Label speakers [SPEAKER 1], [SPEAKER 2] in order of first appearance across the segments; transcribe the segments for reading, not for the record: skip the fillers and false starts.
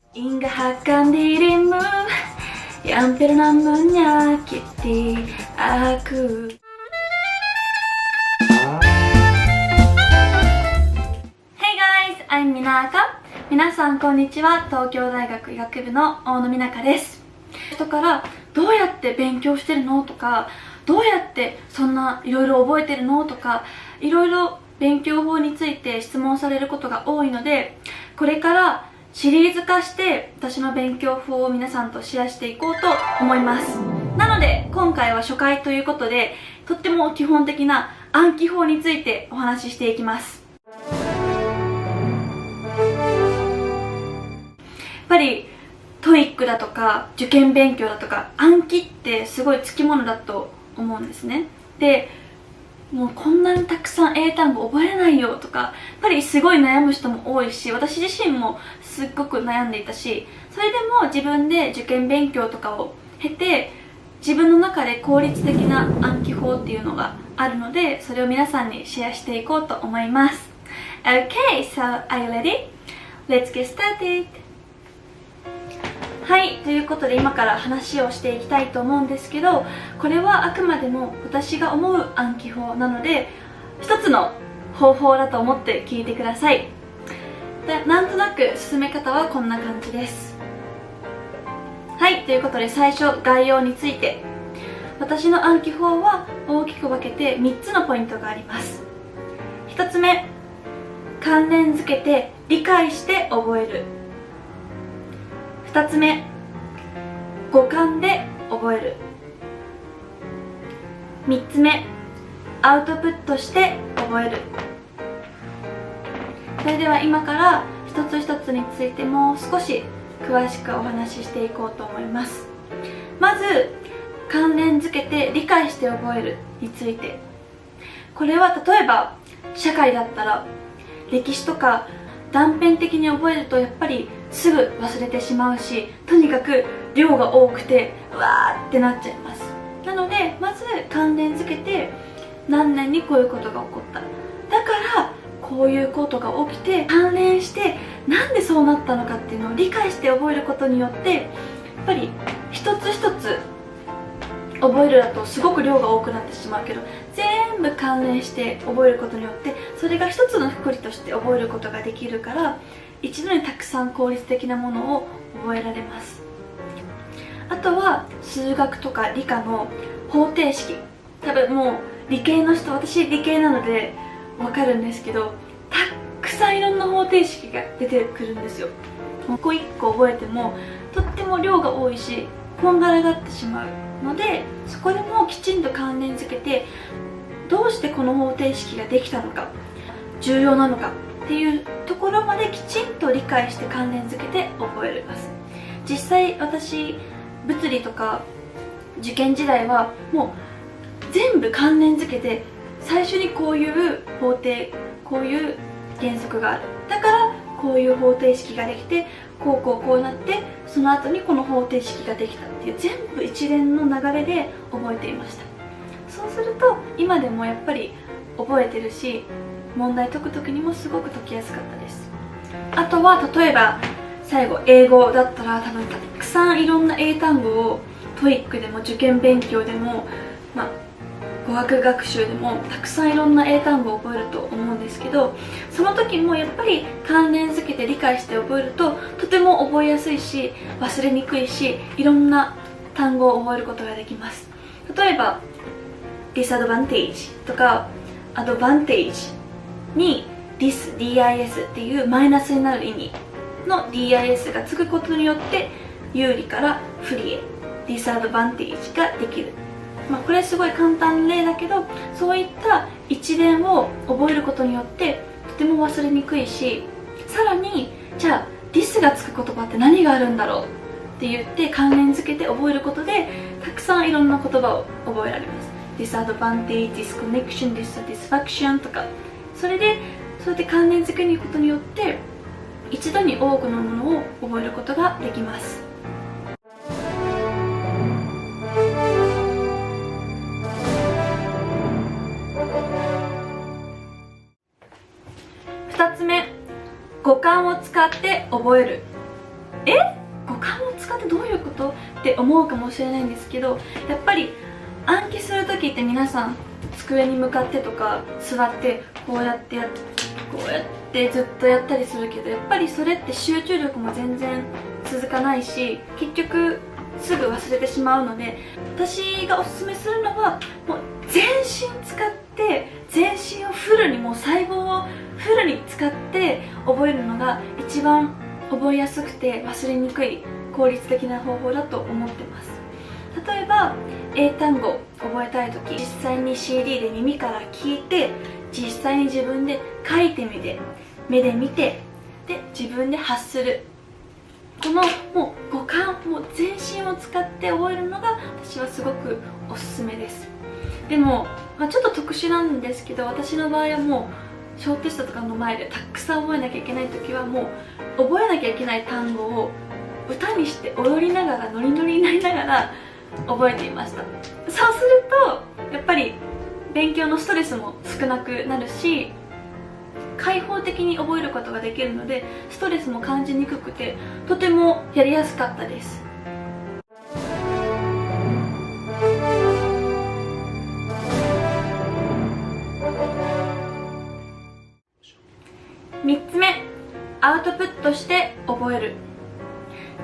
[SPEAKER 1] Hingga akan dirimu yang pernah menyakiti aku. Hey guys, I'm Minaka. 皆さんこんにちは。東京大学医学部の大野美奈です。人からどうやって勉強してるのとか、どうやってそんないろいろ覚えてるのとか、いろいろ勉強法について質問されることが多いので、これからシリーズ化して私の勉強法を皆さんとシェアしていこうと思います。なので今回は初回ということで、とっても基本的な暗記法についてお話ししていきます。やっぱりトイックだとか受験勉強だとか暗記ってすごいつきものだと思うんですね。でもうこんなにたくさん英単語覚えれないよとか、やっぱりすごい悩む人も多いし、私自身もすっごく悩んでいたし、それでも自分で受験勉強とかを経て自分の中で効率的な暗記法っていうのがあるので、それを皆さんにシェアしていこうと思います。 Okay, so are you ready? Let's get started. はい、ということで今から話をしていきたいと思うんですけど、これはあくまでも私が思う暗記法なので、一つの方法だと思って聞いてください。で、なんとなく進め方はこんな感じです。はい、ということで最初概要について。私の暗記法は大きく分けて3つのポイントがあります。1つ目、関連付けて理解して覚える。2つ目、五感で覚える。3つ目、アウトプットして覚える。それでは今から一つ一つについてもう少し詳しくお話ししていこうと思います。まず関連付けて理解して覚えるについて。これは例えば社会だったら歴史とか断片的に覚えるとやっぱりすぐ忘れてしまうし、とにかく量が多くてうわーってなっちゃいます。なのでまず関連付けて、何年にこういうことが起こった、だからこういうことが起きて関連してなんでそうなったのかっていうのを理解して覚えることによって、やっぱり一つ一つ覚えるだとすごく量が多くなってしまうけど、全部関連して覚えることによってそれが一つのくくりとして覚えることができるから、一度にたくさん効率的なものを覚えられます。あとは数学とか理科の方程式。多分もう理系の人、私理系なのでわかるんですけど、たくさんいろんな方程式が出てくるんですよ。一個一個覚えてもとっても量が多いしこんがらがってしまうので、そこでもきちんと関連付けて、どうしてこの方程式ができたのか、重要なのかっていうところまできちんと理解して関連付けて覚えます。実際私物理とか受験時代はもう全部関連付けて、最初にこういう方程、こういう原則がある、だからこういう方程式ができて、こうなって、その後にこの方程式ができたっていう全部一連の流れで覚えていました。そうすると今でもやっぱり覚えてるし、問題解く時にもすごく解きやすかったです。あとは例えば最後英語だったら、多分たくさんいろんな英単語をトイックでも受験勉強でも、語学学習でもたくさんいろんな英単語を覚えると思うんですけど、その時もやっぱり関連付けて理解して覚えるととても覚えやすいし忘れにくいし、いろんな単語を覚えることができます。例えばディスアドバンテージとかアドバンテージに dis っていうマイナスになる意味の dis がつくことによって有利から不利へディスアドバンテージができる。これすごい簡単な例だけど、そういった一連を覚えることによってとても忘れにくいし、さらにじゃあディスがつく言葉って何があるんだろうって言って関連付けて覚えることで、たくさんいろんな言葉を覚えられます。ディスアドバンテージ、ディスコネクション、ディスサティスファクションとか、それでそうやって関連付けに行くことによって一度に多くのものを覚えることができます。2つ目、五感を使って覚える。五感を使ってどういうことって思うかもしれないんですけど、やっぱり暗記する時って皆さん机に向かってとか座ってこうやってずっとやったりするけど、やっぱりそれって集中力も全然続かないし、結局すぐ忘れてしまうので、私がおすすめするのはもう全身使って、全身をフルに、もう細胞をフルに使って覚えるのが一番覚えやすくて忘れにくい効率的な方法だと思ってます。例えば英単語覚えたい時、実際に CD で耳から聞いて、実際に自分で書いてみて、目で見て、で自分で発する、このもう五感、もう全身を使って覚えるのが私はすごくおすすめです。でも、ちょっと特殊なんですけど、私の場合はもう小テストとかの前でたくさん覚えなきゃいけない時は、もう覚えなきゃいけない単語を歌にして踊りながら、ノリノリになりながら覚えていました。そうするとやっぱり勉強のストレスも少なくなるし、開放的に覚えることができるので、ストレスも感じにくくて、とてもやりやすかったです。3つ目、アウトプットして覚える。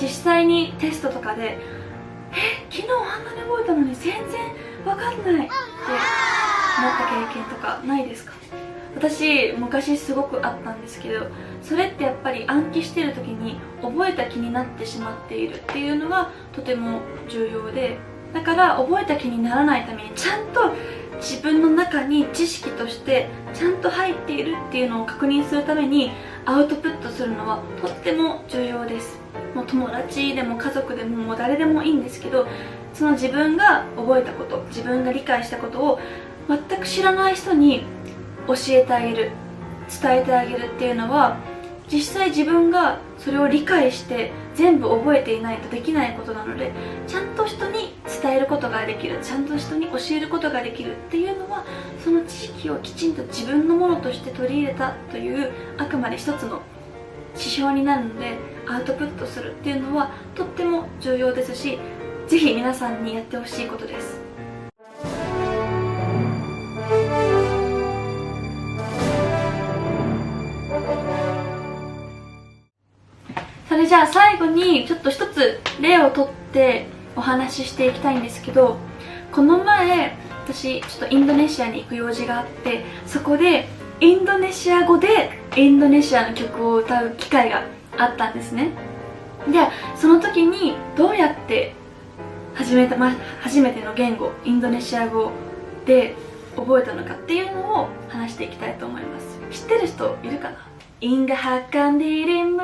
[SPEAKER 1] 実際にテストとかで昨日あんなに覚えたのに全然わかんないって思った経験とかないですか？私昔すごくあったんですけど、それってやっぱり暗記してる時に覚えた気になってしまっているっていうのがとても重要で、だから覚えた気にならないために、ちゃんと自分の中に知識としてちゃんと入っているっていうのを確認するためにアウトプットするのはとっても重要です。もう友達でも家族でも、もう誰でもいいんですけど、その自分が覚えたこと、自分が理解したことを全く知らない人に教えてあげる、伝えてあげるっていうのは、実際自分がそれを理解して全部覚えていないとできないことなので、ちゃんと人に伝えることができる、ちゃんと人に教えることができるっていうのは、その知識をきちんと自分のものとして取り入れたという、あくまで一つの指標になるので、アウトプットするっていうのはとっても重要ですし、ぜひ皆さんにやってほしいことです。それじゃあ最後にちょっと一つ例をとってお話ししていきたいんですけど、この前私ちょっとインドネシアに行く用事があって、そこでインドネシア語でインドネシアの曲を歌う機会があったんですね。で、その時にどうやって初めての言語インドネシア語で覚えたのかっていうのを話していきたいと思います。知ってる人いるかな？インガハカンディリム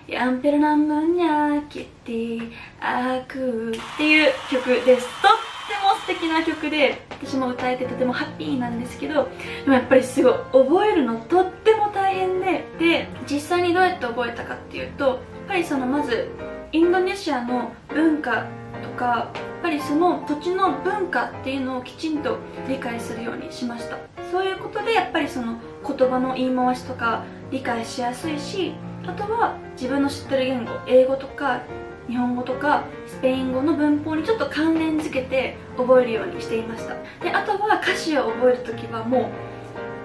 [SPEAKER 1] Yang pernah menyakiti akuっていう曲です。とっても素敵な曲で、私も歌えてとてもハッピーなんですけど、でもやっぱりすごい覚えるのとっても大変で、実際にどうやって覚えたかっていうと、やっぱりそのまずインドネシアの文化とか、やっぱりその土地の文化っていうのをきちんと理解するようにしました。そういうことでやっぱりその言葉の言い回しとか理解しやすいし、あとは自分の知ってる言語、英語とか日本語とかスペイン語の文法にちょっと関連づけて覚えるようにしていました。で、あとは歌詞を覚えるときはも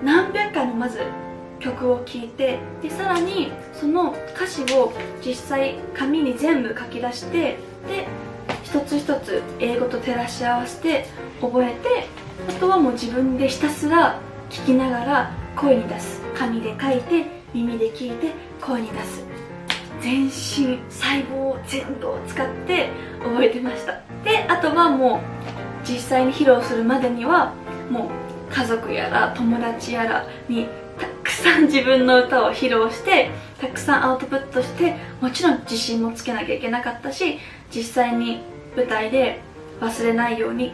[SPEAKER 1] う何百回もまず曲を聴いて、でさらにその歌詞を実際紙に全部書き出して、で一つ一つ英語と照らし合わせて覚えて、あとはもう自分でひたすら聞きながら声に出す。紙で書いて耳で聞いて声に出す。全身細胞全部を使って覚えてました。で、あとはもう実際に披露するまでにはもう家族やら友達やらにたくさん自分の歌を披露して、たくさんアウトプットして、もちろん自信もつけなきゃいけなかったし、実際に舞台で忘れないように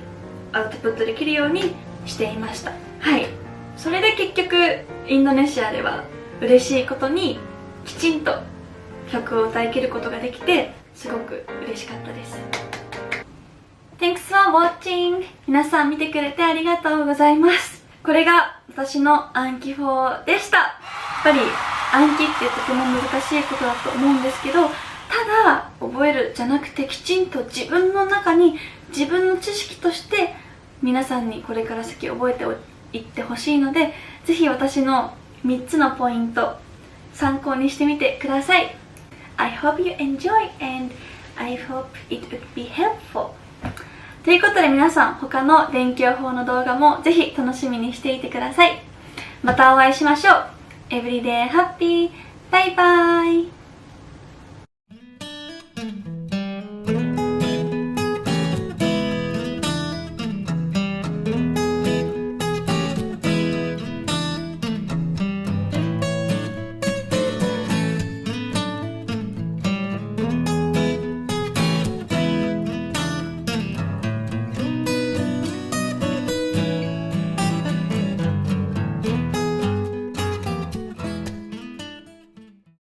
[SPEAKER 1] アウトプットできるようにしていました。はい、それで結局インドネシアでは嬉しいことにきちんと曲を歌い切ることができて、すごく嬉しかったです。 Thanks for watching。 皆さん見てくれてありがとうございます。これが私の暗記法でした。やっぱり暗記ってとても難しいことだと思うんですけど、ただ覚えるじゃなくて、きちんと自分の中に自分の知識として皆さんにこれから先覚えていってほしいので、ぜひ私の3つのポイント参考にしてみてください。 I hope you enjoy and I hope it would be helpful。 ということで皆さん、他の勉強法の動画もぜひ楽しみにしていてください。またお会いしましょう。Everyday Happy。バイバイ。